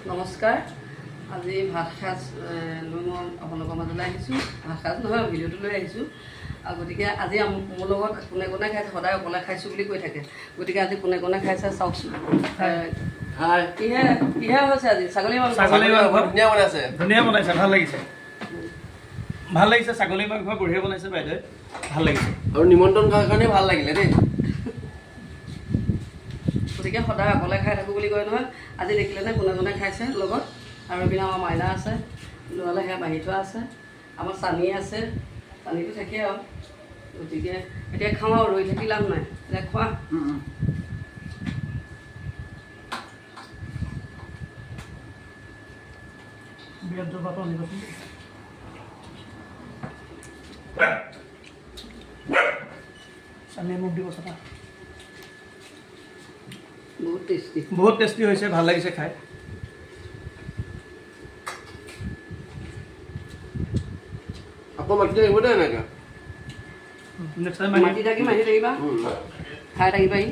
নমস্কাৰ। আজি ভাত সাজ লৈ মই আপোনালোকৰ মাজলৈ আহিছোঁ। ভাত সাজ নহয়, ভিডিঅ'টো লৈ আহিছোঁ। গতিকে আজি মোৰ লগত কোনে কোনে খাইছে, সদায় অকলে খাইছোঁ বুলি কৈ থাকে। গতিকে আজি কোনে কোনে খাইছে চাওকচোন। কিহে হৈছে আজি? ছাগলী মাংস। ধুনীয়া বনাইছে। ধুনীয়া বনাইছে, ভাল লাগিছে। ভাল লাগিছে, ছাগলী মাংস বঢ়িয়া বনাইছে বাইদেৱে, ভাল লাগিছে। আৰু নিমন্ত্ৰণ কৰাৰ কাৰণে ভাল লাগিলে দেই। গতিকে সদায় অকলে খাই থাকোঁ বুলি কয় নহয়। আজি দেখিলেনে কোনে কোনে খাইছে লগত। আৰু এইপিনে আমাৰ মাইনা আছে, ল'ৰালে সেয়া বাঢ়ি থোৱা আছে। আমাৰ চানী আছে, চানীটো থাকেই আৰু। গতিকে এতিয়া খাওঁ আৰু, ৰৈ থাকি লাভ নাই। এতিয়া খোৱা। চানীয়ে মোক দিব চাবা। বহুত টেষ্টি। বহুত টেষ্টি হৈছে, ভাল লাগিছে খাই। আকৌ মাতি আহিব দে এনেকৈ। নেক্সট টাইম মাতি থাকিবা, খাই থাকিবাহি।